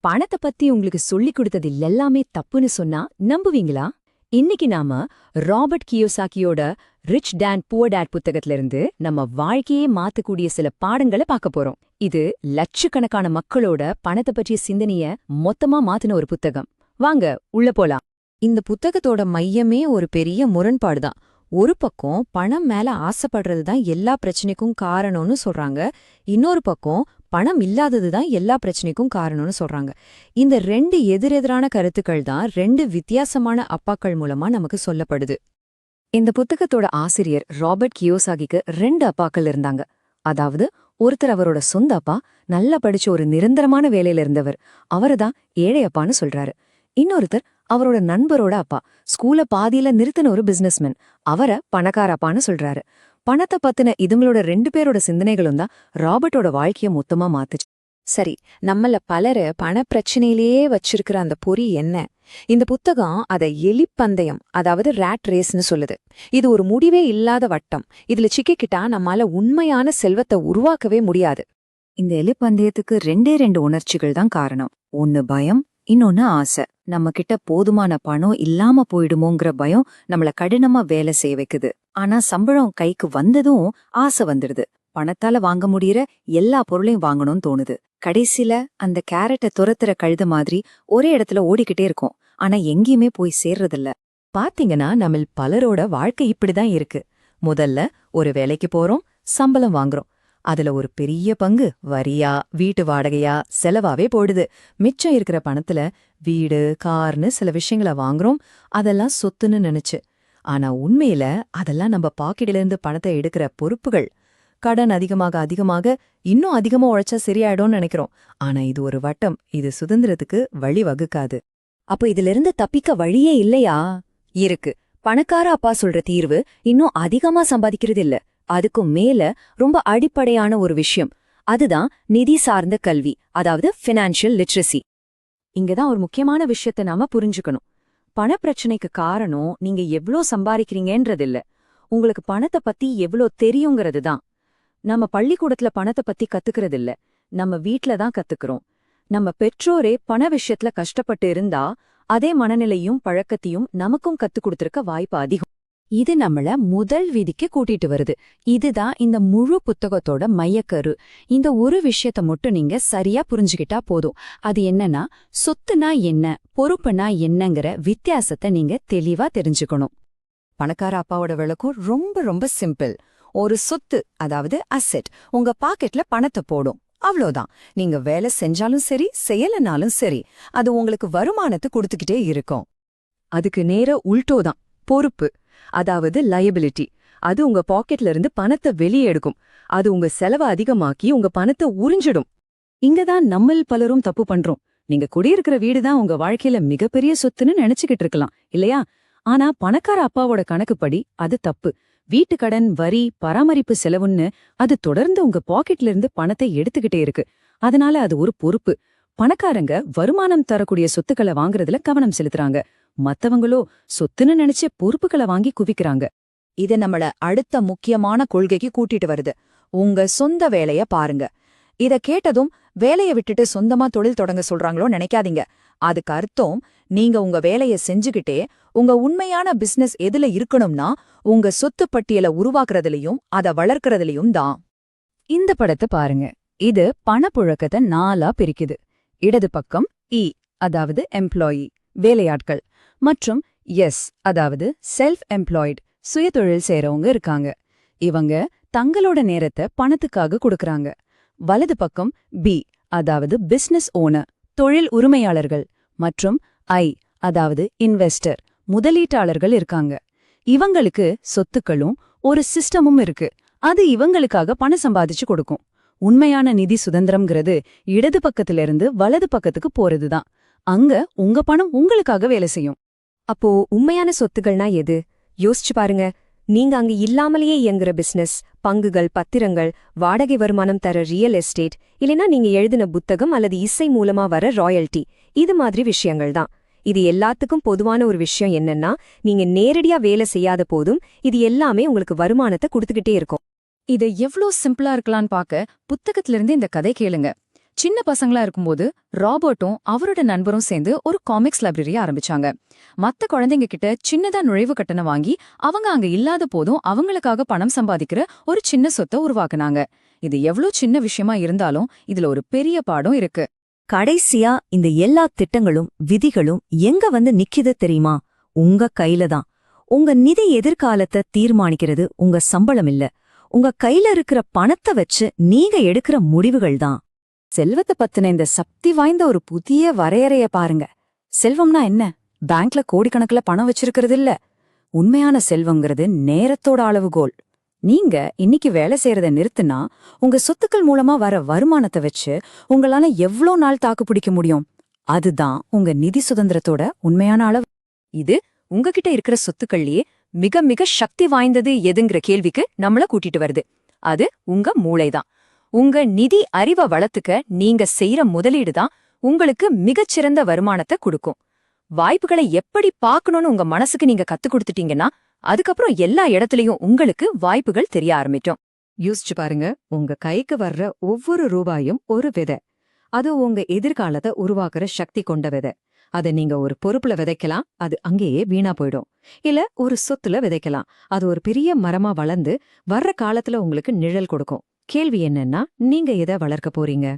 பணத்தை பத்தி உங்களுக்கு சொல்லிக் கொடுத்தது எல்லாமே தப்புன்னு சொன்னா நம்புவீங்களா? இன்னைக்கு நாம ராபர்ட் கியோசாக்கியோட ரிச் டேட் புவர் டேட் புத்தகத்துல இருந்து நம்ம வாழ்க்கையே மாத்தக்கூடிய சில பாடங்களை பார்க்க போறோம். இது லட்சக்கணக்கான மக்களோட பணத்தை பற்றிய சிந்தனைய மொத்தமா மாத்தின ஒரு புத்தகம். வாங்க உள்ள போலாம். இந்த புத்தகத்தோட மையமே ஒரு பெரிய முரண்பாடுதான். ஒரு பக்கம் பணம் மேல ஆசைப்படுறது தான் எல்லா பிரச்சனைக்கும் காரணம்னு சொல்றாங்க, இன்னொரு பக்கம் பணம் இல்லாததுதான் எல்லா பிரச்சனைக்கும் காரணம்னு சொல்றாங்க. இந்த ரெண்டு எதிரெதிரான கருத்துக்கள் தான் ரெண்டு வித்தியாசமான அப்பாக்கள் மூலமா நமக்கு சொல்லப்படுது. இந்த புத்தகத்தோட ஆசிரியர் ராபர்ட் கியோசாகிக்கு ரெண்டு அப்பாக்கள் இருந்தாங்க. அதாவது ஒருத்தர் அவரோட சொந்த அப்பா, நல்லா படிச்ச ஒரு நிரந்தரமான வேலையில இருந்தவர், அவருதான் ஏழை அப்பான்னு சொல்றாரு. இன்னொருத்தர் அவரோட நண்பரோட அப்பா, ஸ்கூல பாதியில நிறுத்தின ஒரு பிசினஸ்மேன், அவரை பணக்கார அப்பான்னு சொல்றாரு. பணத்தை பத்தின இதுங்களோட ரெண்டு பேரோட சிந்தனைகளும் தான் ராபர்ட்டோட வாழ்க்கைய மொத்தமா மாத்துச்சு. சரி, நம்மள பலரை பணப்பிரச்சனையிலேயே வச்சிருக்கிற அந்த பொறி என்ன? இந்த புத்தகம் அதை எலிப்பந்தயம், அதாவது ரேட் ரேஸ்னு சொல்லுது. இது ஒரு முடிவே இல்லாத வட்டம். இதுல சிக்கிக்கிட்டா நம்மால உண்மையான செல்வத்தை உருவாக்கவே முடியாது. இந்த எலிப்பந்தயத்துக்கு ரெண்டே ரெண்டு உணர்ச்சிகள் தான் காரணம். ஒன்னு பயம், இன்னொன்னு ஆசை. நம்ம கிட்ட போதுமான பணம் இல்லாம போயிடுமோங்கிற பயம் நம்மள கடினமா வேலை செய்ய வைக்குது. ஆனா சம்பளம் கைக்கு வந்ததும் ஆசை வந்துடுது. பணத்தால வாங்க முடியற எல்லா பொருளையும் வாங்கணும்னு தோணுது. கடைசியில அந்த கேரட்டை துரத்துற கழுத மாதிரி ஒரே இடத்துல ஓடிக்கிட்டே இருக்கும், ஆனா எங்கேயுமே போய் சேர்றதில்ல. பாத்தீங்கன்னா நம்ம பலரோட வாழ்க்கை இப்படிதான் இருக்கு. முதல்ல ஒரு வேலைக்கு போறோம், சம்பளம் வாங்குறோம். அதுல ஒரு பெரிய பங்கு வரியா, வீட்டு வாடகையா, செலவாவே போடுது. மிச்சம் இருக்கிற பணத்துல வீடு, கார்னு சில விஷயங்களை வாங்குறோம், அதெல்லாம் சொத்துன்னு நினைச்சு. ஆனா உண்மையில அதெல்லாம் நம்ம பாக்கெட்ல இருந்து பணத்தை எடுக்கிற பொறுப்புகள். கடன் அதிகமாக அதிகமாக இன்னும் அதிகமா உழைச்சா சரியாயிடும்னு நினைக்கிறோம். ஆனா இது ஒரு வட்டம், இது சுதந்திரத்துக்கு வழி வகுக்காது. அப்ப இதுல இருந்து தப்பிக்க வழியே இல்லையா? இருக்கு. பணக்கார அப்பா சொல்ற தீர்வு இன்னும் அதிகமா சம்பாதிக்கிறது இல்ல, அதுக்கும் மேல ரொம்ப அடிப்படையான ஒரு விஷயம். அதுதான் நிதி சார்ந்த கல்வி, அதாவது ஃபினான்ஷியல் லிட்ரஸி. இங்கதான் ஒரு முக்கியமான விஷயத்தை நாம புரிஞ்சுக்கணும். பணப்பிரச்சனைக்கு காரணம் நீங்க எவ்ளோ சம்பாதிக்கிறீங்கன்றதில்ல, உங்களுக்கு பணத்தை பத்தி எவ்ளோ தெரியுங்கிறது தான். நம்ம பள்ளிக்கூடத்துல பணத்தை பத்தி கத்துக்கிறதில்ல, நம்ம வீட்ல தான் கத்துக்கிறோம். நம்ம பெற்றோரே பண விஷயத்துல கஷ்டப்பட்டு இருந்தா அதே மனநிலையும் பழக்கத்தையும் நமக்கும் கத்துக் கொடுத்திருக்க வாய்ப்பு அதிகம். இது நம்மள முதல் விதிக்கு கூட்டிட்டு வருது. இதுதான் இந்த முழு புத்தகத்தோட மையக்கரு. இந்த ஒரு விஷயத்த மட்டும் நீங்க சரியா புரிஞ்சுக்கிட்டா போதும். அது என்னன்னா, சொத்துனா என்ன, பொறுப்புனா என்னங்கிற வித்தியாசத்தை நீங்க தெளிவா தெரிஞ்சுக்கணும். பணக்கார அப்பாவோட விளக்கம் ரொம்ப ரொம்ப சிம்பிள். ஒரு சொத்து, அதாவது அசெட், உங்க பாக்கெட்ல பணத்தை போடும், அவ்வளோதான். நீங்க வேலை செஞ்சாலும் சரி, செய்யலனாலும் சரி, அது உங்களுக்கு வருமானத்தை கொடுத்துக்கிட்டே இருக்கும். அதுக்கு நேர உள்டோதான் பொறுப்பு, அதாவது லயபிலிட்டி. அது உங்க பாக்கெட்ல இருந்து பணத்தை வெளியே எடுக்கும். அது உங்க செலவை அதிகமாக்கி உங்க பணத்தை உறிஞ்சிடும். இங்கதான் நம்மள் பலரும் தப்பு பண்றோம். நீங்க குடியிருக்கிற வீடுதான் உங்க வாழ்க்கையில மிகப்பெரிய சொத்துன்னு நினைச்சுக்கிட்டு இருக்கலாம், இல்லையா? ஆனா பணக்கார அப்பாவோட கணக்குப்படி அது தப்பு. வீட்டு கடன், வரி, பராமரிப்பு செலவுன்னு அது தொடர்ந்து உங்க பாக்கெட்ல இருந்து பணத்தை எடுத்துக்கிட்டே இருக்கு. அதனால அது ஒரு பொறுப்பு. பணக்காரங்க வருமானம் தரக்கூடிய சொத்துக்களை வாங்குறதுல கவனம் செலுத்துறாங்க, மத்தவங்களோ சொத்துன்னு நினைச்சு பொறுப்புகளை வாங்கி குவிக்கிறாங்க. இது நம்மள அடுத்த முக்கியமான கொள்கைக்கு கூட்டிட்டு வருது. உங்க சொந்த வேலைய பாருங்க. இத கேட்டதும் வேலைய விட்டுட்டு சொந்தமா தொழில் தொடங்க சொல்றாங்களோ நினைக்காதீங்க. அதுக்கு அர்த்தம், நீங்க உங்க வேலைய செஞ்சுகிட்டே உங்க உண்மையான பிசினஸ் எதுல இருக்கணும்னா உங்க சொத்து பட்டியலை உருவாக்குறதுலயும் அத வளர்க்கறதுலயும் தான். இந்த படத்தை பாருங்க. இது பணப்புழக்கத்தை 4ஆ பிரிக்குது. இடது பக்கம் இ, அதாவது எம்ப்ளாயி, வேலையாட்கள், மற்றும் எஸ், அதாவது செல்ஃப் எம்ப்ளாய்டு, சுயதொழில் செய்றவங்க இருக்காங்க. இவங்க தங்களோட நேரத்தை பணத்துக்காக கொடுக்கறாங்க. வலது பக்கம் பி, அதாவது பிசினஸ் ஓனர், தொழில் உரிமையாளர்கள், மற்றும் ஐ, அதாவது இன்வெஸ்டர், முதலீட்டாளர்கள் இருக்காங்க. இவங்களுக்கு சொத்துக்களும் ஒரு சிஸ்டமும் இருக்கு, அது இவங்களுக்காக பணம் சம்பாதிச்சு கொடுக்கும். உண்மையான நிதி சுதந்திரம்ங்கிறது இடது பக்கத்திலிருந்து வலது பக்கத்துக்கு போறதுதான். அங்க உங்க பணம் உங்களுக்காக வேலை செய்யும். அப்போ உண்மையான சொத்துகள்னா எது? யோசிச்சு பாருங்க. நீங்க அங்க இல்லாமலேயே இயங்குற பிசினஸ், பங்குகள், பத்திரங்கள், வாடகை வருமானம் தர ரியல் எஸ்டேட், இல்லைனா நீங்க எழுதின புத்தகம் அல்லது இசை மூலமா வர ராயல்டி, இது மாதிரி விஷயங்கள் தான். இது எல்லாத்துக்கும் பொதுவான ஒரு விஷயம் என்னன்னா, நீங்க நேரடியா வேலை செய்யாத போதும் இது எல்லாமே உங்களுக்கு வருமானத்தை கொடுத்துக்கிட்டே இருக்கும். இது எவ்ளோ சிம்பிளா இருக்கலான்னு பாக்க புத்தகத்திலிருந்து இந்த கதை கேளுங்க. சின்ன பசங்களா இருக்கும்போது ராபர்ட்டும் அவரோட நண்பரும் சேர்ந்து ஒரு காமிக்ஸ் லைப்ரரி ஆரம்பிச்சாங்க. மத்த குழந்தைங்க கிட்ட சின்னதா நுழைவு கட்டணம் வாங்கி அவங்க அங்க இல்லாத போதும் அவங்களுக்காக பணம் சம்பாதிக்கிற ஒரு சின்ன சொத்தை உருவாக்குனாங்க. இது எவ்ளோ சின்ன விஷயமா இருந்தாலும் இதுல ஒரு பெரிய பாடம் இருக்கு. கடைசியா இந்த எல்லா திட்டங்களும் விதிகளும் எங்க வந்து நிக்குது தெரியுமா? உங்க கையில தான். உங்க நிதி எதிர்காலத்தை தீர்மானிக்கிறது உங்க சம்பளம் இல்ல, உங்க கையில இருக்கிற பணத்தை வச்சு நீங்க எடுக்கிற முடிவுகள் தான். செல்வத்தை பத்தின இந்த சக்தி வாய்ந்த ஒரு புதிய வரையறைய பாருங்க. செல்வம்னா என்ன? பேங்க்ல கோடிக்கணக்குல பணம் வச்சிருக்கிறது இல்ல. உண்மையான செல்வங்கிறது நேரத்தோட அளவுகோல். நீங்க இன்னைக்கு வேலை செய்யறத நிறுத்துனா உங்க சொத்துக்கள் மூலமா வர வருமானத்தை வச்சு உங்களால எவ்ளோ நாள் தாக்கு பிடிக்க முடியும்? அதுதான் உங்க நிதி சுதந்திரத்தோட உண்மையான அளவு. இது உங்ககிட்ட இருக்கிற சொத்துக்கள்லயே மிக மிக சக்தி வாய்ந்தது எதுங்கிற கேள்விக்கு நம்மள கூட்டிட்டு வருது. அது உங்க மூளைதான். உங்க நிதி அறிவை வளர்த்துக்க நீங்க செய்யற முதலீடு தான் உங்களுக்கு மிகச்சிறந்த வருமானத்தை கொடுக்கும். வாய்ப்புகளை எப்படி பார்க்கணும்னு உங்க மனசுக்கு நீங்க கத்துக் கொடுத்துட்டீங்கன்னா அதுக்கப்புறம் எல்லா இடத்துலயும் உங்களுக்கு வாய்ப்புகள் தெரிய ஆரம்பிக்கும். யோசிச்சு பாருங்க, உங்க கைக்கு வர்ற ஒவ்வொரு ரூபாயும் ஒரு விதை. அது உங்க எதிர்காலத்தை உருவாக்குற சக்தி கொண்ட விதை. அதை நீங்க ஒரு பொறுப்புல விதைக்கலாம், அது அங்கேயே வீணா போயிடும். இல்ல ஒரு சொத்துல விதைக்கலாம், அது ஒரு பெரிய மரமா வளர்ந்து வர்ற காலத்துல உங்களுக்கு நிழல் கொடுக்கும். கேள்வி என்னன்னா, நீங்க எதை வளர்க்க போறீங்க?